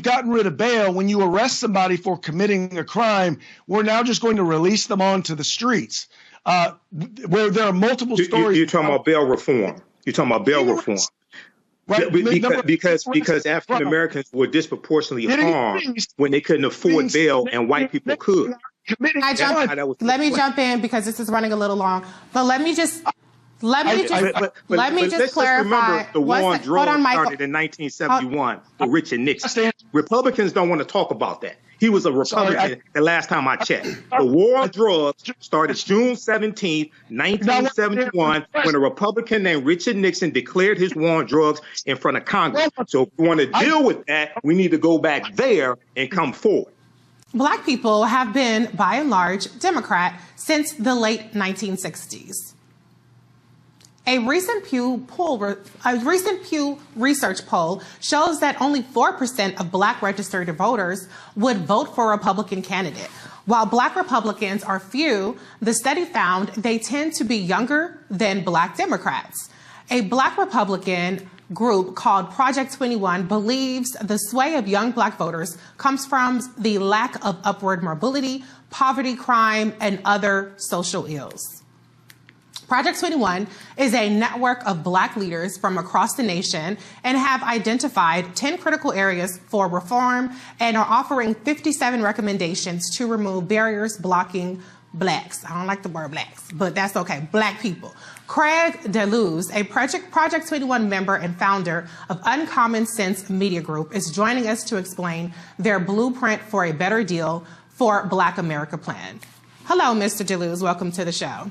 gotten rid of bail. When you arrest somebody for committing a crime, we're now just going to release them onto the streets. Where there are multiple stories. You're talking about bail reform. You're talking about bail reform. Right. Because African Americans were disproportionately harmed when they couldn't afford bail and white people could. Let me jump in because this is running a little long. But let me just clarify. Let's remember the war on drugs started in 1971 with Richard Nixon. Republicans don't want to talk about that. He was a Republican the last time I checked. The war on drugs started June 17th, 1971, when a Republican named Richard Nixon declared his war on drugs in front of Congress. So if we want to deal with that, we need to go back there and come forward. Black people have been, by and large, Democrat since the late 1960s. A recent Pew Research poll shows that only 4% of Black registered voters would vote for a Republican candidate. While Black Republicans are few, the study found they tend to be younger than Black Democrats. A Black Republican group called Project 21 believes the sway of young Black voters comes from the lack of upward mobility, poverty, crime, and other social ills. Project 21 is a network of Black leaders from across the nation and have identified 10 critical areas for reform and are offering 57 recommendations to remove barriers blocking Blacks. I don't like the word Blacks, but that's okay. Black people. Craig DeLuz, a Project 21 member and founder of Uncommon Sense Media Group, is joining us to explain their blueprint for a better deal for Black America plan. Hello, Mr. DeLuz. Welcome to the show.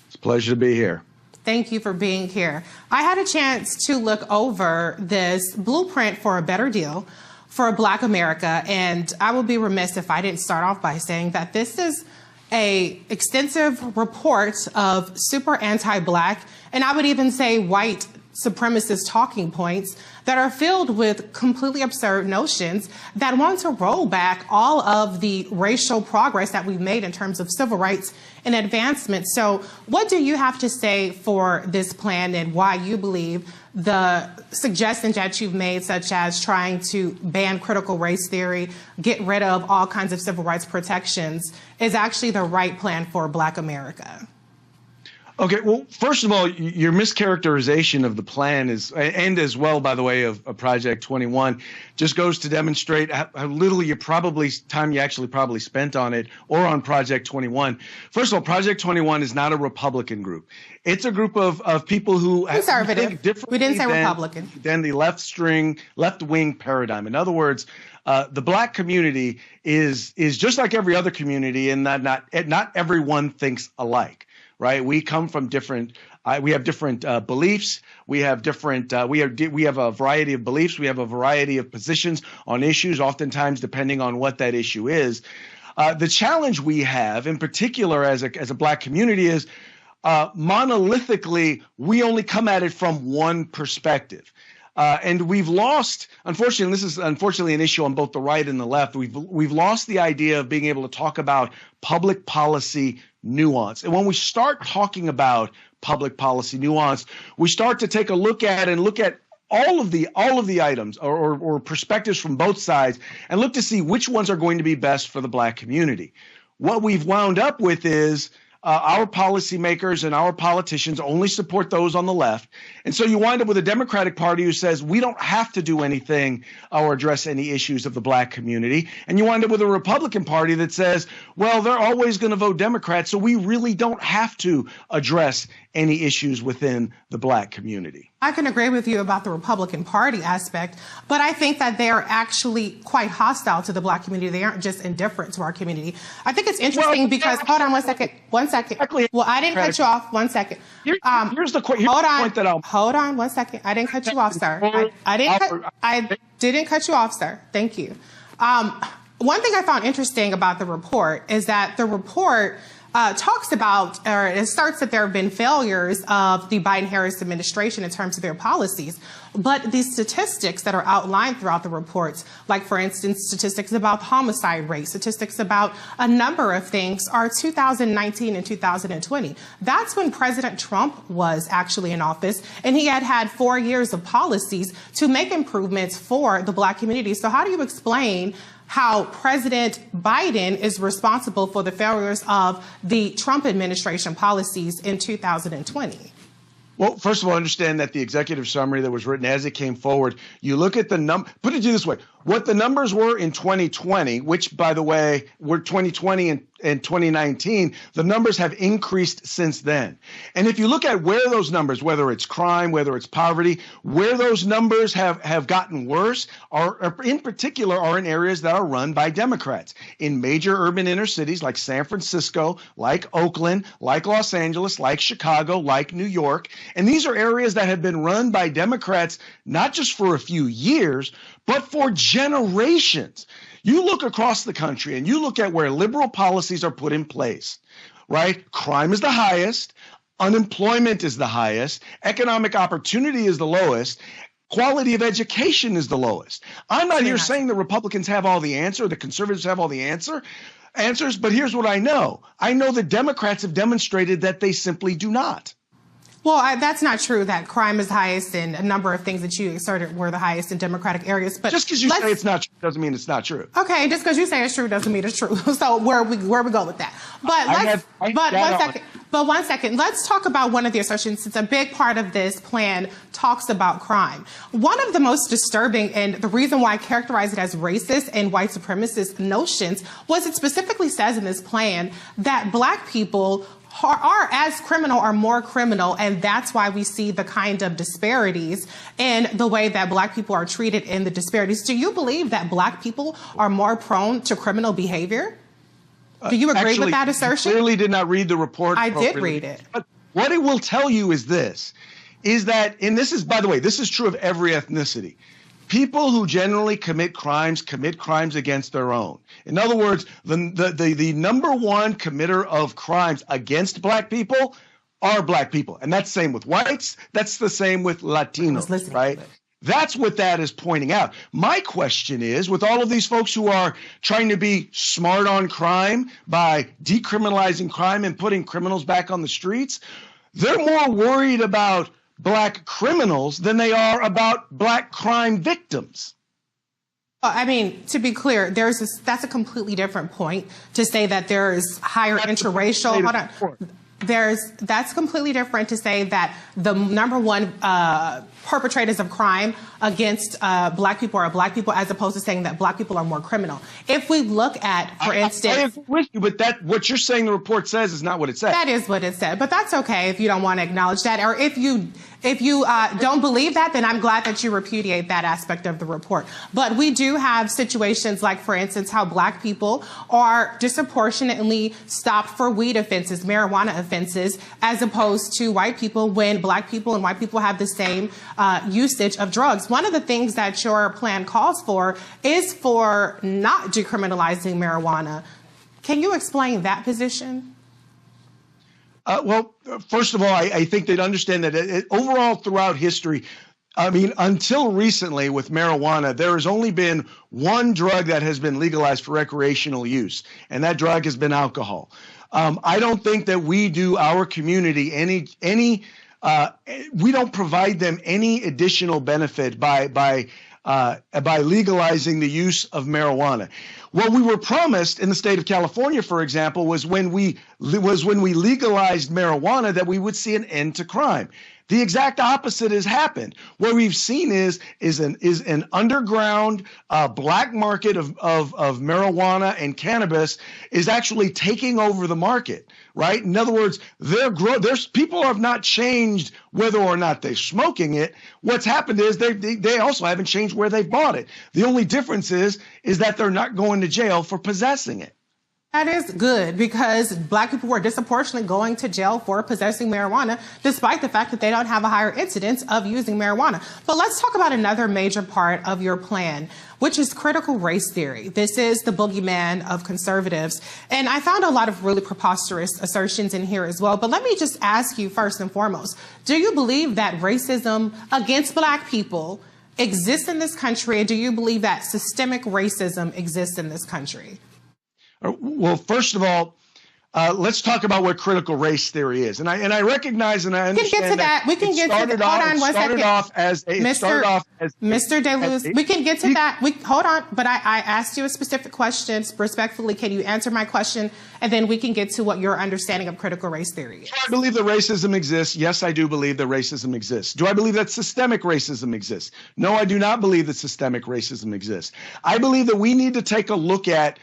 It's a pleasure to be here. Thank you for being here. I had a chance to look over this blueprint for a better deal for Black America, and I would be remiss if I didn't start off by saying that this is an extensive report of super anti-Black, and I would even say white supremacist talking points that are filled with completely absurd notions that want to roll back all of the racial progress that we've made in terms of civil rights and advancement. So what do you have to say for this plan and why you believe the suggestions that you've made, such as trying to ban critical race theory, get rid of all kinds of civil rights protections, is actually the right plan for Black America? Okay, well, first of all, your mischaracterization of the plan is, and as well, by the way, of Project 21, just goes to demonstrate how little you actually probably spent on it or on Project 21. First of all, Project 21 is not a Republican group. It's a group of people who conservative. We didn't say Republican. Than the left-wing paradigm. In other words, the Black community is just like every other community in that not everyone thinks alike. Right, we come from different. We have different beliefs. We have different. We have a variety of beliefs. We have a variety of positions on issues. Oftentimes, depending on what that issue is, the challenge we have, in particular, as a Black community, is monolithically we only come at it from one perspective. And we've lost, unfortunately, this is unfortunately an issue on both the right and the left. We've lost the idea of being able to talk about public policy nuance. And when we start talking about public policy nuance, we start to take a look at all of the items or perspectives from both sides and look to see which ones are going to be best for the Black community. What we've wound up with is our policymakers and our politicians only support those on the left. And so you wind up with a Democratic Party who says we don't have to do anything or address any issues of the Black community. And you wind up with a Republican Party that says, well, they're always going to vote Democrat, so we really don't have to address any issues within the Black community. I can agree with you about the Republican Party aspect, but I think that they are actually quite hostile to the Black community. They aren't just indifferent to our community. I think it's interesting because, hold on one second. Well, I didn't cut you off. 1 second. Here's the point that Hold on 1 second. I didn't cut you off, sir. I didn't cut you off, sir. Thank you. One thing I found interesting about the report is that the report talks about, or it starts that there have been failures of the Biden-Harris administration in terms of their policies. But the statistics that are outlined throughout the reports, like, for instance, statistics about homicide rate, statistics about a number of things, are 2019 and 2020. That's when President Trump was actually in office, and he had 4 years of policies to make improvements for the Black community. So how do you explain how President Biden is responsible for the failures of the Trump administration policies in 2020? Well, first of all, understand that the executive summary that was written as it came forward, you look at the put it this way, what the numbers were in 2020, which, by the way, were 2020 and 2019, the numbers have increased since then. And if you look at where those numbers, whether it's crime, whether it's poverty, where those numbers have gotten worse are in particular are in areas that are run by Democrats in major urban inner cities like San Francisco, like Oakland, like Los Angeles, like Chicago, like New York. And these are areas that have been run by Democrats, not just for a few years, but for generations. You look across the country and you look at where liberal policies are put in place, right? Crime is the highest, unemployment is the highest, economic opportunity is the lowest, quality of education is the lowest. I'm not here saying the Republicans have all the answer, the conservatives have all the answers, but here's what I know. I know the Democrats have demonstrated that they simply do not. Well, that's not true that crime is highest and a number of things that you asserted were the highest in Democratic areas. But just because you say it's not true doesn't mean it's not true. Okay, just because you say it's true doesn't mean it's true. So where we go with that? But one second. Let's talk about one of the assertions. It's a big part of this plan talks about crime. One of the most disturbing, and the reason why I characterize it as racist and white supremacist notions, was it specifically says in this plan that Black people are as criminal or more criminal, and that's why we see the kind of disparities in the way that Black people are treated in the disparities. Do you believe that Black people are more prone to criminal behavior? Do you agree with that assertion? You clearly did not read the report. I did read it. But what it will tell you is this, is that, and this is, by the way, this is true of every ethnicity. People who generally commit crimes against their own. In other words, the number one committer of crimes against Black people are Black people. And that's the same with whites. That's the same with Latinos, right? That's what that is pointing out. My question is, with all of these folks who are trying to be smart on crime by decriminalizing crime and putting criminals back on the streets, they're more worried about Black criminals than they are about Black crime victims. I mean, to be clear, that's a completely different point to say that there is higher interracial. Hold on. That's completely different to say that the number one perpetrators of crime against Black people are Black people, as opposed to saying that Black people are more criminal. If we look at, for instance, I agree with you, but what you're saying the report says is not what it says. That is what it said, but that's okay if you don't want to acknowledge that, or if you don't believe that, then I'm glad that you repudiate that aspect of the report. But we do have situations like, for instance, how Black people are disproportionately stopped for weed offenses, marijuana offenses, as opposed to white people, when Black people and white people have the same usage of drugs. One of the things that your plan calls for is for not decriminalizing marijuana. Can you explain that position? Well, first of all, I think they'd understand that overall throughout history, I mean, until recently with marijuana, there has only been one drug that has been legalized for recreational use, and that drug has been alcohol. I don't think that we do our community we don't provide them any additional benefit by legalizing the use of marijuana. What we were promised in the state of California, for example, was when we legalized marijuana that we would see an end to crime. The exact opposite has happened. What we've seen is an underground black market of marijuana and cannabis is actually taking over the market, right? In other words, people have not changed whether or not they're smoking it. What's happened is they also haven't changed where they bought it. The only difference is that they're not going to jail for possessing it. That is good, because Black people were disproportionately going to jail for possessing marijuana, despite the fact that they don't have a higher incidence of using marijuana. But let's talk about another major part of your plan, which is critical race theory. This is the boogeyman of conservatives. And I found a lot of really preposterous assertions in here as well. But let me just ask you first and foremost, do you believe that racism against Black people exists in this country? And do you believe that systemic racism exists in this country? Well, first of all, let's talk about what critical race theory is. And I recognize and I understand that. We can get to that. Hold on one second. Mr. DeLuz, we can get to that. Hold on. But I asked you a specific question. Respectfully, can you answer my question? And then we can get to what your understanding of critical race theory is. Do I believe that racism exists? Yes, I do believe that racism exists. Do I believe that systemic racism exists? No, I do not believe that systemic racism exists. I believe that we need to take a look at,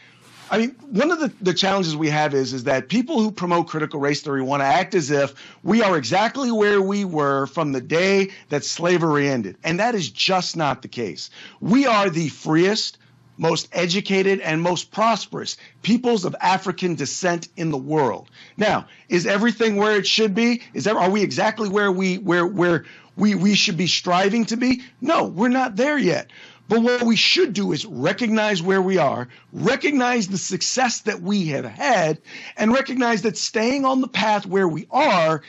I mean, one of the challenges we have is that people who promote critical race theory want to act as if we are exactly where we were from the day that slavery ended. And that is just not the case. We are the freest, most educated, and most prosperous peoples of African descent in the world. Now, is everything where it should be? Are we exactly where we should be striving to be? No, we're not there yet. But what we should do is recognize where we are, recognize the success that we have had, and recognize that staying on the path where we are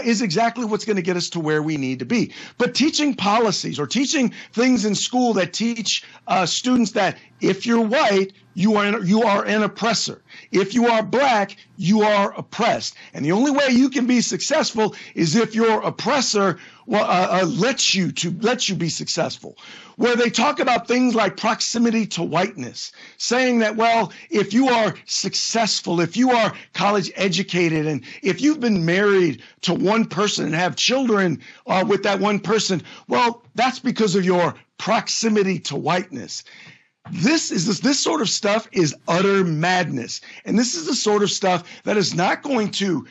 is exactly what's going to get us to where we need to be. But teaching policies or teaching things in school that teach students that if you're white, you are an oppressor. If you are Black, you are oppressed. And the only way you can be successful is if your oppressor lets you be successful. Where they talk about things like proximity to whiteness, saying that, well, if you are successful, if you are college educated, and if you've been married to one person and have children with that one person, well, that's because of your proximity to whiteness. This sort of stuff is utter madness. And this is the sort of stuff that is not going to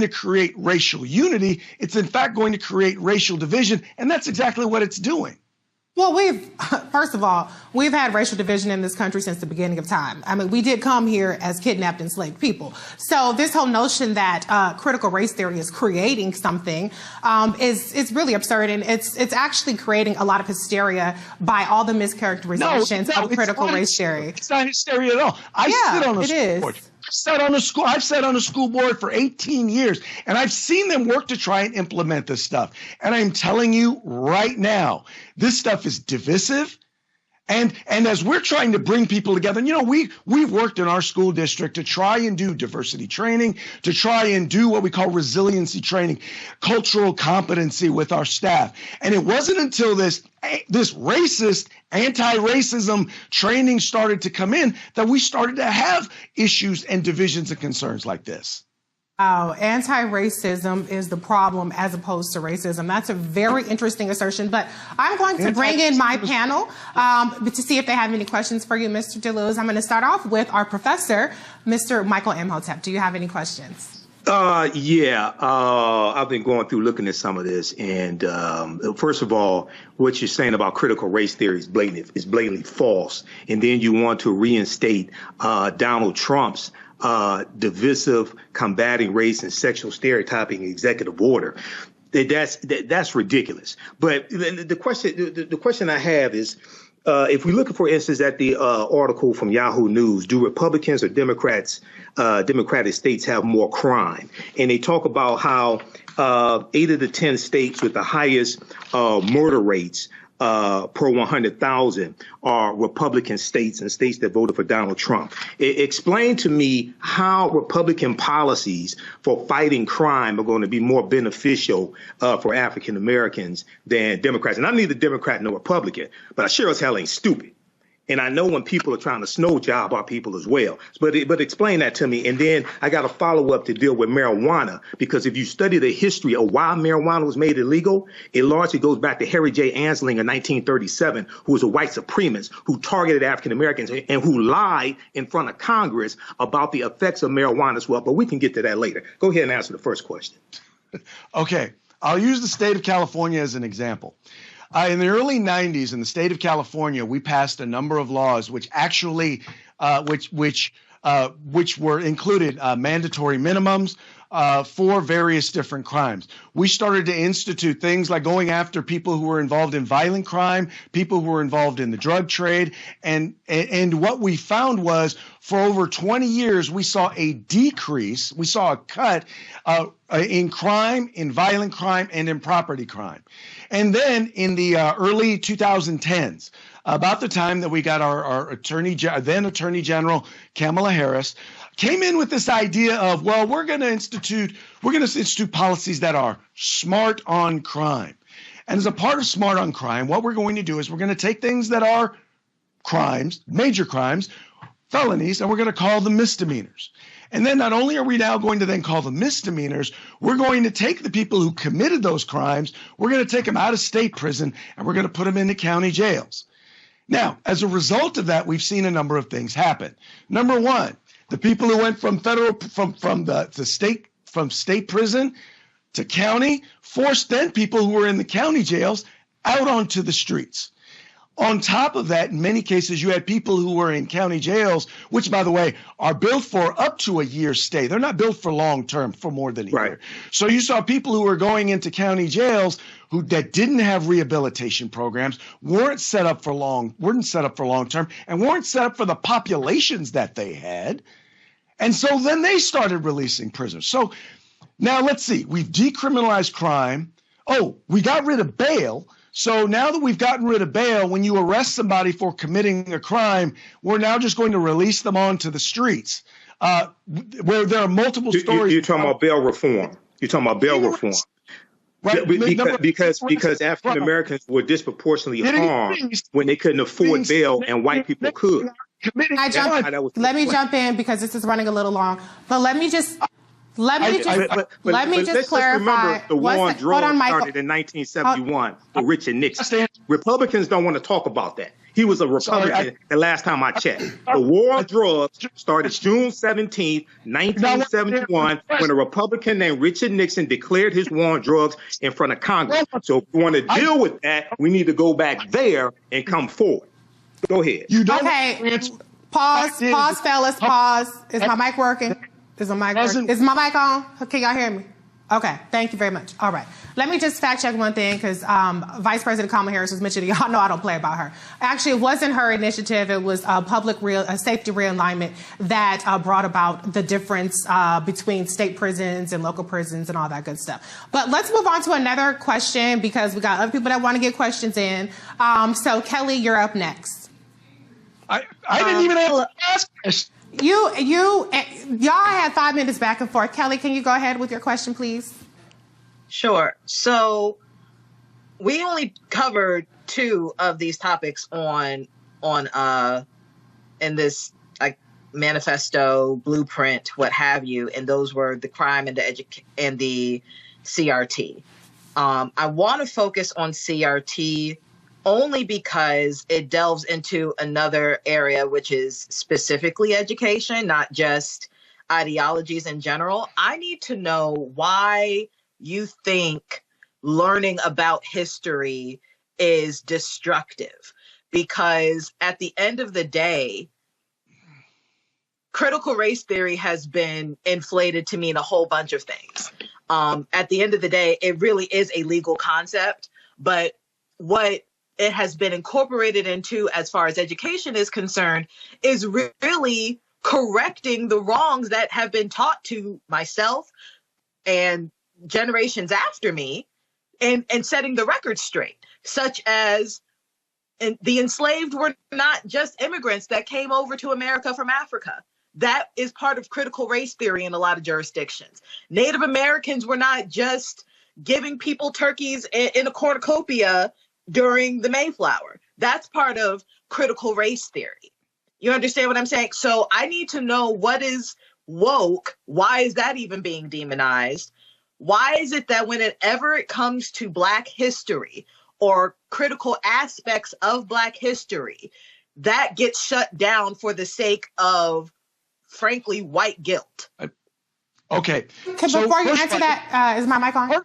create racial unity. It's in fact going to create racial division. And that's exactly what it's doing. Well, first of all, we've had racial division in this country since the beginning of time. I mean, we did come here as kidnapped, enslaved people. So this whole notion that critical race theory is creating something is really absurd. And it's actually creating a lot of hysteria by all the mischaracterizations of critical race theory. It's not hysteria at all. I sit on a school board. I've sat on a school board for 18 years, and I've seen them work to try and implement this stuff. And I'm telling you right now, this stuff is divisive. And as we're trying to bring people together, you know, we've worked in our school district to try and do diversity training, to try and do what we call resiliency training, cultural competency with our staff. And it wasn't until this racist, anti-racism training started to come in that we started to have issues and divisions and concerns like this. Oh, anti-racism is the problem as opposed to racism. That's a very interesting assertion, but I'm going to bring in my panel to see if they have any questions for you, Mr. DeLuz. I'm going to start off with our professor, Mr. Michael Imhotep. Do you have any questions? Yeah, I've been going through looking at some of this, and first of all, what you're saying about critical race theory is blatantly false, and then you want to reinstate Donald Trump's divisive, combating race and sexual stereotyping executive order. That's ridiculous. But the question I have is, if we look, for instance, at the article from Yahoo News, do Republicans or Democratic states have more crime? And they talk about how 8 of the 10 states with the highest murder rates per 100,000 are Republican states and states that voted for Donald Trump. Explain to me how Republican policies for fighting crime are going to be more beneficial for African Americans than Democrats. And I'm neither Democrat nor Republican, but I sure as hell ain't stupid. And I know when people are trying to snow job our people as well. But explain that to me. And then I got a follow up to deal with marijuana, because if you study the history of why marijuana was made illegal, it largely goes back to Harry J. Ansling in 1937, who was a white supremacist who targeted African Americans and who lied in front of Congress about the effects of marijuana as well. But we can get to that later. Go ahead and answer the first question. Okay, I'll use the state of California as an example. In the early 90s, in the state of California, we passed a number of laws which actually, which which were included mandatory minimums for various different crimes. We started to institute things like going after people who were involved in violent crime, people who were involved in the drug trade. And what we found was for over 20 years, we saw a decrease, we saw a cut in crime, in violent crime, and in property crime. And then in the early 2010s, about the time that we got our then Attorney General Kamala Harris, came in with this idea of, well, we're going to institute policies that are smart on crime. And as a part of smart on crime, what we're going to do is we're going to take things that are crimes, major crimes, felonies, and we're going to call them misdemeanors. And then not only are we now going to then call them misdemeanors, we're going to take the people who committed those crimes, we're going to take them out of state prison, and we're going to put them into county jails. Now, as a result of that, we've seen a number of things happen. Number one, the people who went from state prison to county forced then people who were in the county jails out onto the streets. On top of that, in many cases, you had people who were in county jails, which, by the way, are built for up to a year's stay. They're not built for long term, for more than a year. So you saw people who were going into county jails that didn't have rehabilitation programs, weren't set up for long term, and weren't set up for the populations that they had. And so then they started releasing prisoners. So now let's see. We've decriminalized crime. Oh, we got rid of bail. So now that we've gotten rid of bail, when you arrest somebody for committing a crime, we're now just going to release them onto the streets, where there are multiple stories. You're talking about bail reform. Right. Because African Americans were disproportionately harmed when they couldn't afford bail and white people could. Let me jump in because this is running a little long. But let me just clarify. Remember, the war on drugs started in 1971 for Reecie Nixon. Republicans don't want to talk about that. He was a Republican the last time I checked. The war on drugs started June 17, 1971, when a Republican named Reecie Nixon declared his war on drugs in front of Congress. So if we want to deal with that, we need to go back there and come forward. Go ahead. Pause, fellas, pause. Is my mic working? Is my mic on? Can y'all hear me? Okay, thank you very much. All right. Let me just fact check one thing because Vice President Kamala Harris was mentioning. Y'all know I don't play about her. Actually, it wasn't her initiative. It was safety realignment that brought about the difference between state prisons and local prisons and all that good stuff. But let's move on to another question because we got other people that want to get questions in. So, Kelly, you're up next. I didn't even have to ask this. Y'all had 5 minutes back and forth. Kelly, can you go ahead with your question, please? Sure. So we only covered 2 of these topics in this manifesto, blueprint, what have you, and those were the crime and the CRT. I want to focus on CRT only because it delves into another area, which is specifically education, not just ideologies in general. I need to know why you think learning about history is destructive. Because at the end of the day, critical race theory has been inflated to mean a whole bunch of things. At the end of the day, it really is a legal concept, but what it has been incorporated into as far as education is concerned is really correcting the wrongs that have been taught to myself and generations after me and setting the record straight, such as the enslaved were not just immigrants that came over to America from Africa. That is part of critical race theory in a lot of jurisdictions. Native Americans were not just giving people turkeys in a cornucopia during the Mayflower. That's part of critical race theory. You understand what I'm saying? So I need to know what is woke. Why is that even being demonized? Why is it that whenever it comes to Black history or critical aspects of Black history, that gets shut down for the sake of, frankly, white guilt? Okay. Before you answer that, is my mic on?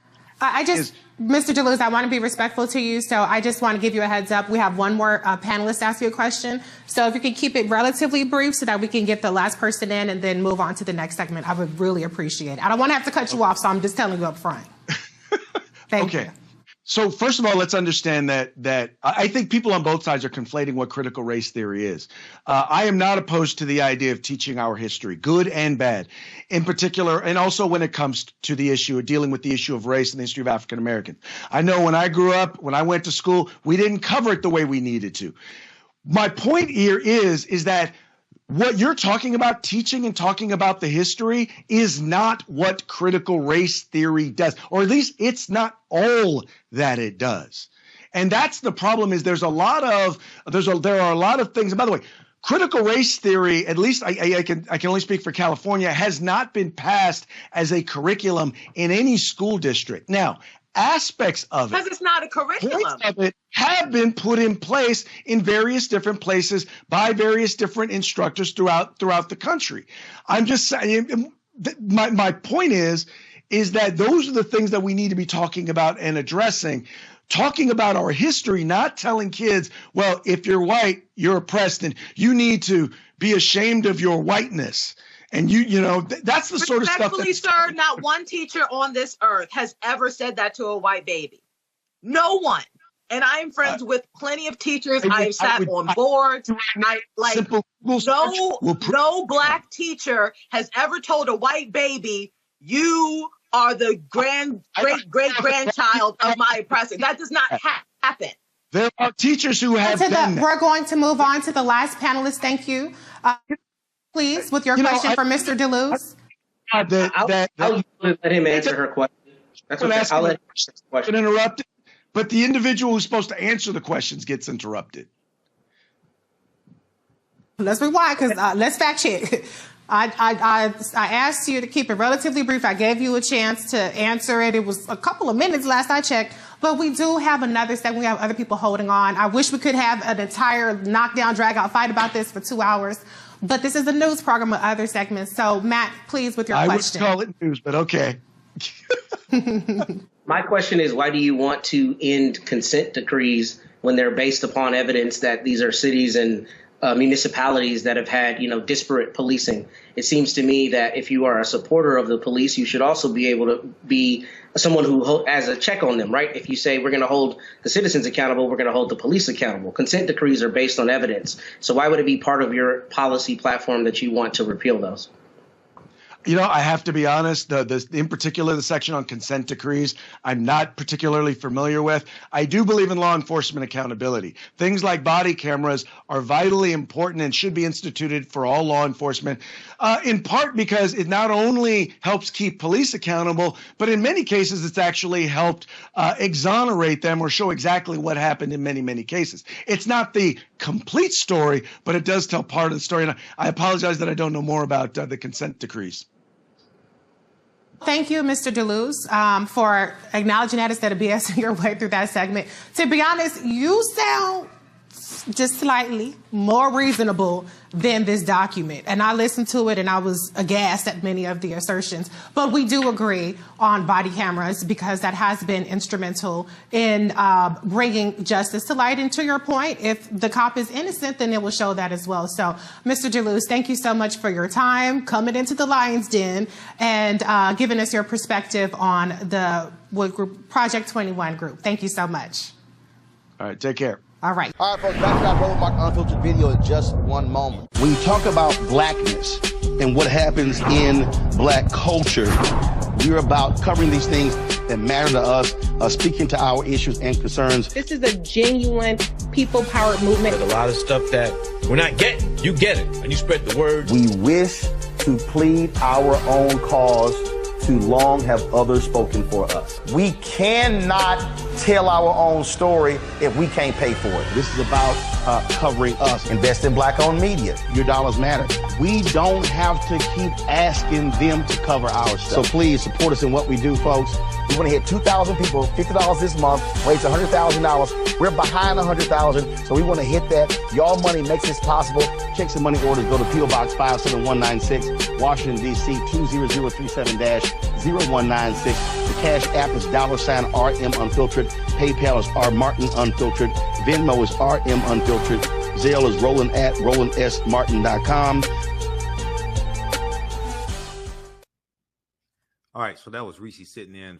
Mr. DeLuz, I want to be respectful to you, so I just want to give you a heads up. We have one more panelist ask you a question. So if you can keep it relatively brief so that we can get the last person in and then move on to the next segment, I would really appreciate it. I don't want to have to cut you off, so I'm just telling you up front. Thank you. So first of all, let's understand that I think people on both sides are conflating what critical race theory is. I am not opposed to the idea of teaching our history, good and bad, in particular, and also when it comes to the issue of dealing with the issue of race and the history of African Americans. I know when I grew up, when I went to school, we didn't cover it the way we needed to. My point here is that what you're talking about, teaching and talking about the history, is not what critical race theory does, or at least it's not all that it does. And that's the problem. Is there are a lot of things. And by the way, critical race theory, at least I can only speak for California, has not been passed as a curriculum in any school district. Now, aspects of it, because it's not a curriculum, points of it have been put in place in various different places by various different instructors throughout the country. I'm just saying, my point is that those are the things that we need to be talking about and addressing. Talking about our history, not telling kids, well, if you're white, you're oppressed and you need to be ashamed of your whiteness. And that's the sort of stuff. Respectfully, sir, not one teacher on this earth has ever said that to a white baby. No one. And I am friends with plenty of teachers. I have sat on boards. No black teaper has ever told a white baby, you are the great-grandchild of my oppressor. That does not happen. There are teachers who have done that. We're going to move on to the last panelist. Thank you. Please, with your question for Mr. DeLuz. I'll let him answer her question. That's okay. I'll let him answer the question. Interrupted, but the individual who's supposed to answer the questions gets interrupted. Let's rewind, because let's fact check. I asked you to keep it relatively brief. I gave you a chance to answer it. It was a couple of minutes last I checked, but we do have another segment. We have other people holding on. I wish we could have an entire knockdown, drag-out fight about this for 2 hours. But this is a news program with other segments. So, Matt, please, with your question. I would call it news, but okay. My question is, why do you want to end consent decrees when they're based upon evidence that these are cities and municipalities that have had, disparate policing? It seems to me that if you are a supporter of the police, you should also be able to be someone who has a check on them, right? If you say we're going to hold the citizens accountable, we're going to hold the police accountable. Consent decrees are based on evidence. So why would it be part of your policy platform that you want to repeal those? I have to be honest, in particular, the section on consent decrees, I'm not particularly familiar with. I do believe in law enforcement accountability. Things like body cameras are vitally important and should be instituted for all law enforcement, in part because it not only helps keep police accountable, but in many cases, it's actually helped exonerate them or show exactly what happened in many, many cases. It's not the complete story, but it does tell part of the story. And I apologize that I don't know more about the consent decrees. Thank you, Mr. DeLuz, for acknowledging that instead of BSing your way through that segment. To be honest, you sound just slightly more reasonable than this document. And I listened to it and I was aghast at many of the assertions. But we do agree on body cameras because that has been instrumental in bringing justice to light. And to your point, if the cop is innocent, then it will show that as well. So, Mr. DeLuz, thank you so much for your time, coming into the Lion's Den and giving us your perspective on the Project 21 group. Thank you so much. All right, take care. All right. All right, folks, back to our Roland Unfiltered video in just one moment. When you talk about blackness and what happens in black culture, we're about covering these things that matter to us, speaking to our issues and concerns. This is a genuine people-powered movement. There's a lot of stuff that we're not getting. You get it, and you spread the word. We wish to plead our own cause. Too long have others spoken for us. We cannot tell our own story if we can't pay for it. This is about covering us. Invest in black-owned media. Your dollars matter. We don't have to keep asking them to cover our stuff. So please support us in what we do, folks. We want to hit 2,000 people, $50 this month, raise $100,000. We're behind 100,000, so we want to hit that. Y'all money makes this possible. Checks and money orders go to P.O. Box 57196, Washington, D.C. 20037-0196. Cash App is $RM Unfiltered. PayPal is R Martin Unfiltered. Venmo is RM Unfiltered. Zelle is Roland at RolandSMartin.com. All right, so that was Reecie sitting in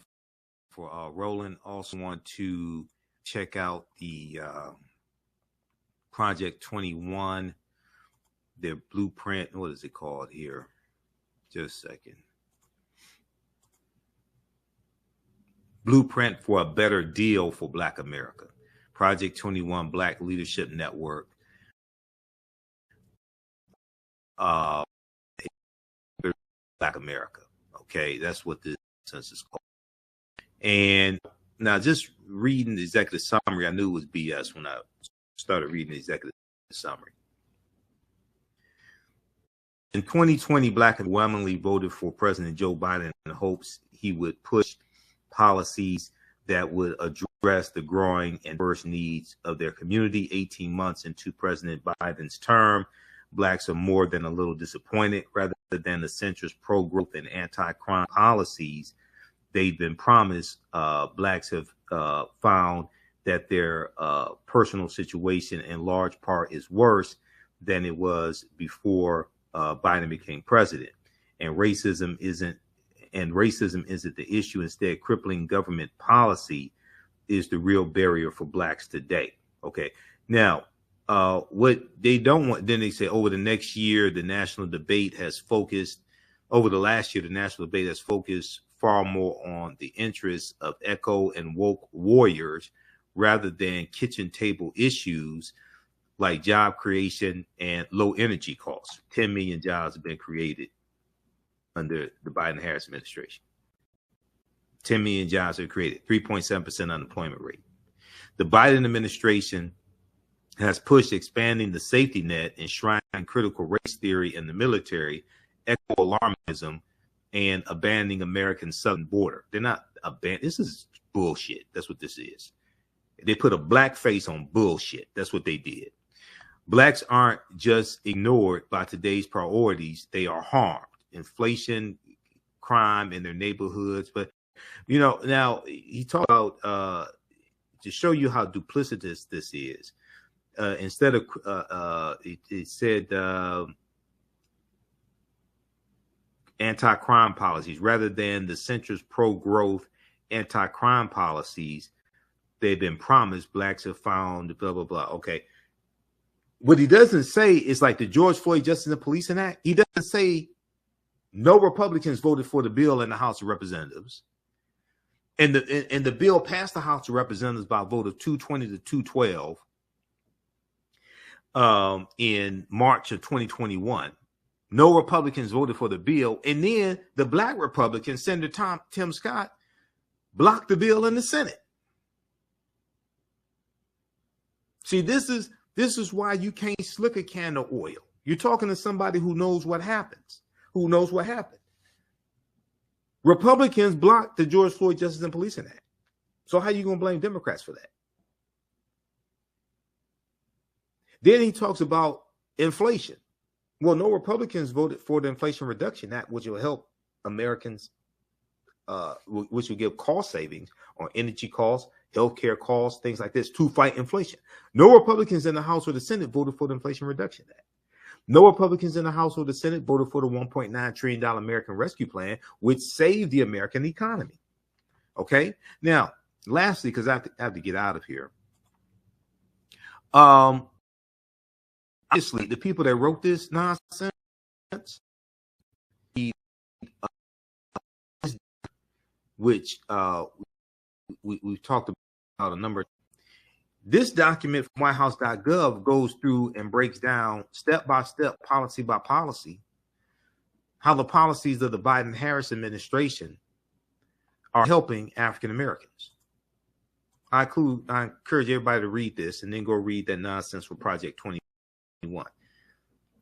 for Roland. Also want to check out the Project 21, their blueprint. What is it called here? Just a second. Blueprint for a Better Deal for Black America. Project 21 Black Leadership Network. Black America. Okay, that's what this census is called. And now just reading the executive summary, I knew it was BS when I started reading the executive summary. In 2020, Black overwhelmingly voted for President Joe Biden in hopes he would push policies that would address the growing and diverse needs of their community. 18 months into President Biden's term, Blacks are more than a little disappointed. Rather than the centrist pro-growth and anti-crime policies they've been promised, Blacks have found that their personal situation in large part is worse than it was before Biden became president. And racism isn't the issue. Instead, crippling government policy is the real barrier for Blacks today. Okay. Now, what they don't want, then they say over the next year, the national debate has focused, over the last year, the national debate has focused far more on the interests of echo and woke warriors rather than kitchen table issues like job creation and low energy costs. 10 million jobs have been created under the Biden-Harris administration. 10 million jobs are created, 3.7% unemployment rate. The Biden administration has pushed expanding the safety net, enshrining critical race theory in the military, eco-alarmism, and abandoning America's southern border. They're not abandoning. This is bullshit. That's what this is. They put a black face on bullshit. That's what they did. Blacks aren't just ignored by today's priorities. They are harmed. Inflation, crime in their neighborhoods. But, you know, now he talked about, to show you how duplicitous this is, instead of, it said anti-crime policies, rather than the centrist pro-growth anti-crime policies they've been promised, Blacks have found, blah, blah, blah. Okay. What he doesn't say is like the George Floyd Justice and Policing Act. He doesn't say no Republicans voted for the bill in the House of Representatives. And the bill passed the House of Representatives by a vote of 220 to 212 in March of 2021. No Republicans voted for the bill. And then the Black Republican, Senator Tim Scott, blocked the bill in the Senate. See, this is why you can't slick a can of oil. You're talking to somebody who knows what happens, who knows what happened. Republicans blocked the George Floyd Justice and Policing Act. So how are you going to blame Democrats for that? Then he talks about inflation. Well, no Republicans voted for the Inflation Reduction Act, which will help Americans, which will give cost savings on energy costs, healthcare costs, things like this to fight inflation. No Republicans in the House or the Senate voted for the Inflation Reduction Act. No Republicans in the House or the Senate voted for the $1.9 trillion American Rescue Plan, which saved the American economy. Okay. Now, lastly, because I have to get out of here. Obviously, the people that wrote this nonsense, which we've talked about a number of. This document from whitehouse.gov goes through and breaks down step by step, policy by policy, how the policies of the Biden-Harris administration are helping African Americans. I encourage everybody to read this and then go read that nonsense for Project 21.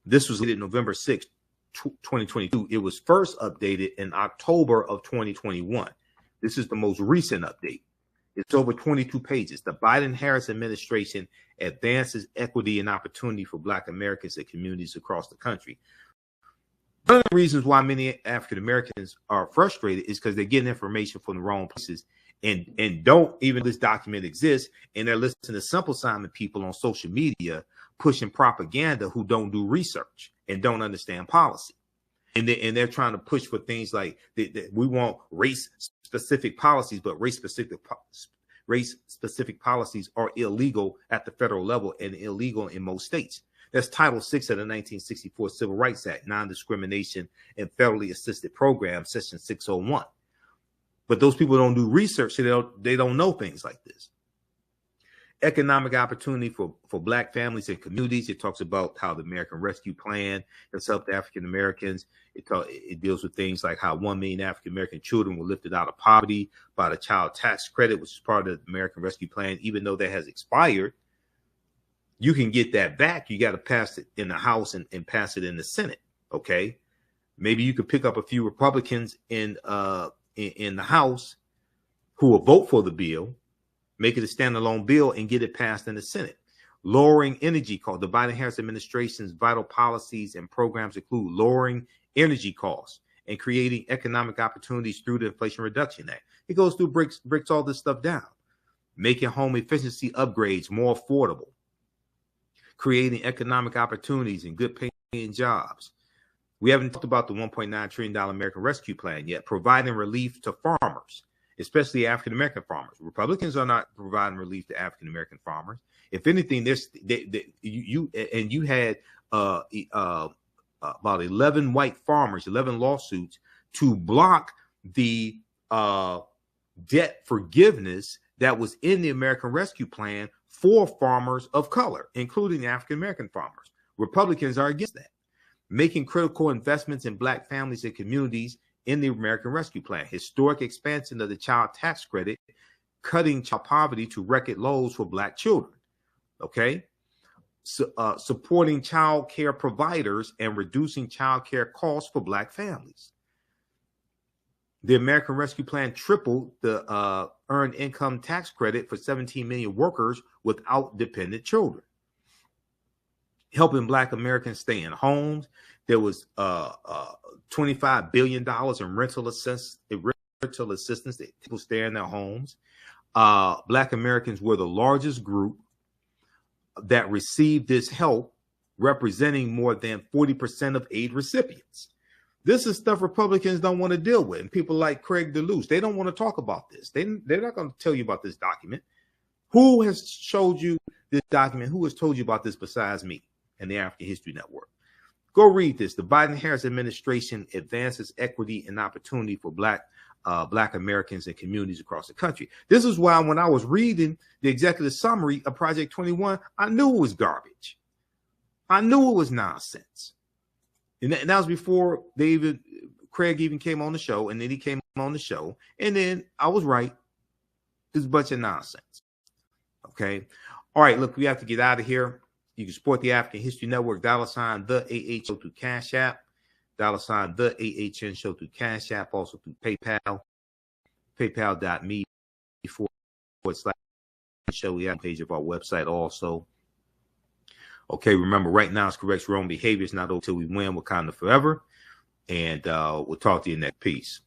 This was dated November 6th, 2022. It was first updated in October of 2021. This is the most recent update. It's over 22 pages. The Biden-Harris administration advances equity and opportunity for Black Americans and communities across the country. One of the reasons why many African Americans are frustrated is because they're getting information from the wrong places and don't even this document exists, and they're listening to Simple Simon people on social media pushing propaganda who don't do research and don't understand policy. And they're trying to push for things like we want race-specific policies, but race-specific policies are illegal at the federal level and illegal in most states. That's Title VI of the 1964 Civil Rights Act, non-discrimination in federally assisted programs, Section 601. But those people don't do research, so they don't know things like this. Economic opportunity for Black families and communities. It talks about how the American Rescue Plan has helped African Americans. It deals with things like how 1 million African American children were lifted out of poverty by the child tax credit, which is part of the American Rescue Plan, even though that has expired. You can get that back. You got to pass it in the House and pass it in the Senate. Okay, maybe you could pick up a few Republicans in the House who will vote for the bill, make it a standalone bill, and get it passed in the Senate. Lowering energy costs. The Biden-Harris administration's vital policies and programs include lowering energy costs and creating economic opportunities through the Inflation Reduction Act. It goes through breaks all this stuff down, making home efficiency upgrades more affordable, creating economic opportunities and good paying jobs. We haven't talked about the $1.9 trillion American Rescue Plan yet, providing relief to farmers, especially African-American farmers. Republicans are not providing relief to African-American farmers. If anything, you had about 11 white farmers, 11 lawsuits to block the debt forgiveness that was in the American Rescue Plan for farmers of color, including African-American farmers. Republicans are against that. Making critical investments in Black families and communities in the American Rescue Plan. Historic expansion of the child tax credit, cutting child poverty to record lows for Black children. Okay. Supporting child care providers and reducing child care costs for Black families. The American Rescue Plan tripled the earned income tax credit for 17 million workers without dependent children. Helping Black Americans stay in homes. There was $25 billion in rental assistance that people stay in their homes. Black Americans were the largest group that received this help, representing more than 40% of aid recipients. This is stuff Republicans don't want to deal with. And people like Craig DeLuz, they don't want to talk about this. They're not going to tell you about this document. Who has showed you this document? Who has told you about this besides me and the African History Network? Go read this. The Biden-Harris administration advances equity and opportunity for Black Americans and communities across the country. This is why when I was reading the executive summary of Project 21, I knew it was garbage. I knew it was nonsense. And that was before Craig even came on the show, and then he came on the show, and then I was right. It's a bunch of nonsense. Okay. All right, look, we have to get out of here. You can support the African History Network, $, the AH Show through Cash App, $, the AHN Show through Cash App, also through PayPal, paypal.me/show. We have a page of our website also. Okay, remember, right now it's correct wrong behavior. It's not until we win. Wakanda forever. And we'll talk to you next. Peace.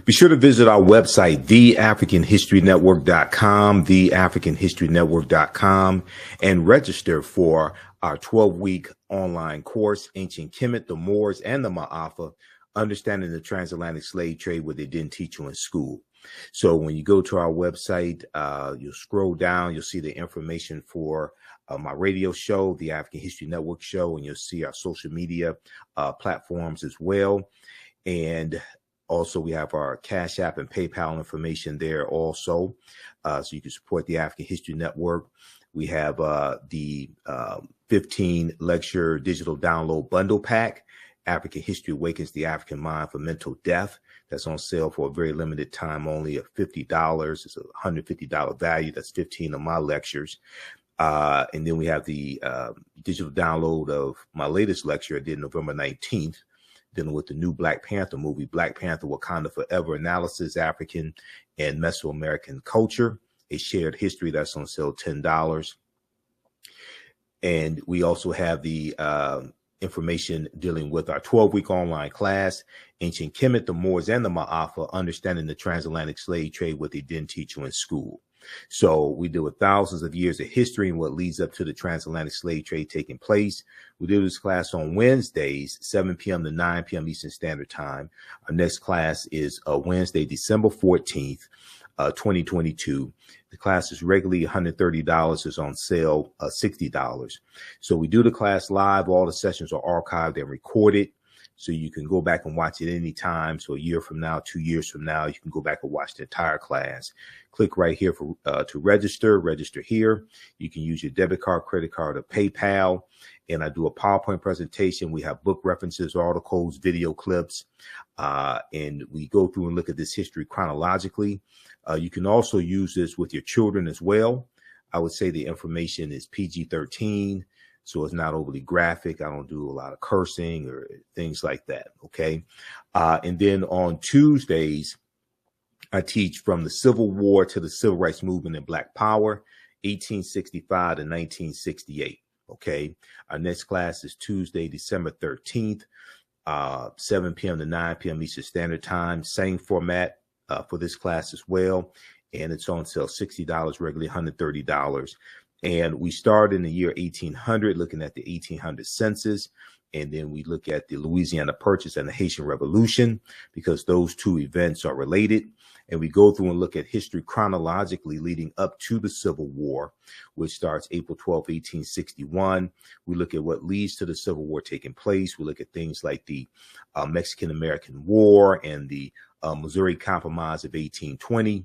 Be sure to visit our website, theafricanhistorynetwork.com, theafricanhistorynetwork.com, and register for our 12-week online course, Ancient Kemet, the Moors, and the Ma'afa, Understanding the Transatlantic Slave Trade, what they didn't teach you in school. So when you go to our website, you'll scroll down, you'll see the information for my radio show, the African History Network show, and you'll see our social media platforms as well. And also, we have our Cash App and PayPal information there also, so you can support the African History Network. We have the 15-lecture digital download bundle pack, African History Awakens the African Mind for Mental Death. That's on sale for a very limited time, only at $50. It's a $150 value. That's 15 of my lectures. And then we have the digital download of my latest lecture I did November 19th. dealing with the new Black Panther movie, Black Panther Wakanda Forever, Analysis, African and Mesoamerican Culture, a shared history. That's on sale, $10. And we also have the information dealing with our 12-week online class, Ancient Kemet, the Moors, and the Ma'afa, Understanding the Transatlantic Slave Trade, what they didn't teach you in school. So we deal with thousands of years of history and what leads up to the transatlantic slave trade taking place. We do this class on Wednesdays, 7 p.m. to 9 p.m. Eastern Standard Time. Our next class is Wednesday, December 14th, 2022. The class is regularly $130, is on sale $60. So we do the class live. All the sessions are archived and recorded, so you can go back and watch it anytime. So a year from now, 2 years from now, you can go back and watch the entire class. Click right here for to register here. You can use your debit card, credit card, or PayPal. And I do a PowerPoint presentation. We have book references, articles, video clips, and we go through and look at this history chronologically. You can also use this with your children as well. I would say the information is PG-13, so it's not overly graphic. I don't do a lot of cursing or things like that, okay? And then on Tuesdays, I teach from the Civil War to the Civil Rights Movement and Black Power, 1865 to 1968, okay? Our next class is Tuesday, December 13th, 7 p.m. to 9 p.m. Eastern Standard Time. Same format for this class as well, and it's on sale $60, regularly $130. And we start in the year 1800, looking at the 1800 census, and then we look at the Louisiana Purchase and the Haitian Revolution, because those two events are related. And we go through and look at history chronologically leading up to the Civil War, which starts April 12, 1861. We look at what leads to the Civil War taking place. We look at things like the Mexican-American War and the Missouri Compromise of 1820.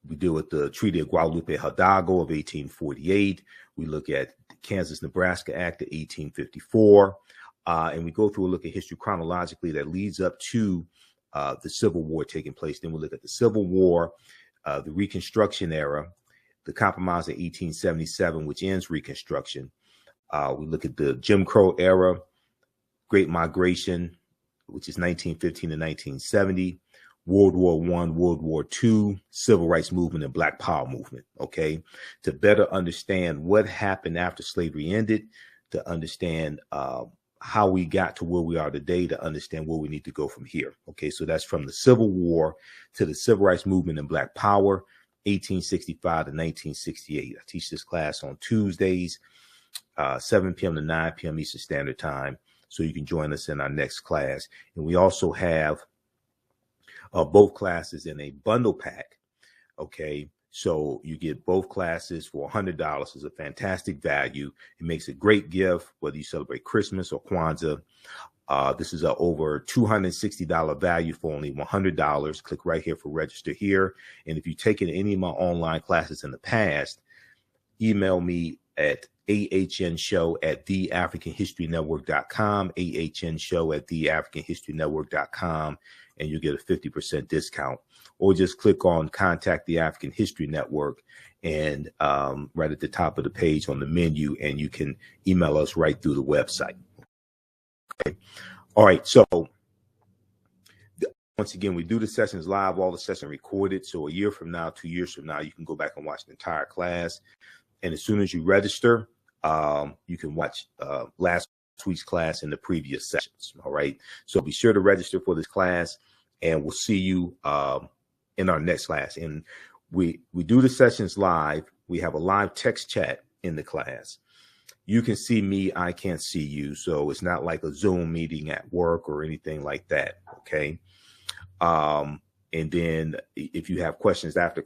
We deal with the Treaty of Guadalupe Hidalgo of 1848. We look at the Kansas-Nebraska Act of 1854. And we go through a look at history chronologically that leads up to the Civil War taking place. Then we look at the Civil War, the Reconstruction era, the Compromise of 1877, which ends Reconstruction. We look at the Jim Crow era, Great Migration, which is 1915 to 1970, World War I, World War II, Civil Rights Movement, and Black Power movement, okay? To better understand what happened after slavery ended, to understand how we got to where we are today, to understand where we need to go from here, okay? So that's from the Civil War to the Civil Rights Movement and Black Power, 1865 to 1968. I teach this class on Tuesdays, 7 p.m. to 9 p.m. Eastern Standard Time, so you can join us in our next class. And we also have both classes in a bundle pack, okay? So you get both classes for $100. It's a fantastic value. It makes a great gift, whether you celebrate Christmas or Kwanzaa. This is a over $260 value for only $100. Click right here for register here. And if you've taken any of my online classes in the past, email me at ahnshow@theafricanhistorynetwork.com, ahnshow@theafricanhistorynetwork.com, and you get a 50% discount. Or just click on Contact the African History Network, and right at the top of the page on the menu, and you can email us right through the website. Okay. All right. So once again, we do the sessions live, all the sessions recorded. So a year from now, 2 years from now, you can go back and watch the entire class. And as soon as you register, you can watch last week's class and the previous sessions. All right. So be sure to register for this class, and we'll see you in our next class. And we do the sessions live. We have a live text chat in the class. You can see me, I can't see you. So it's not like a Zoom meeting at work or anything like that. Okay. And then if you have questions after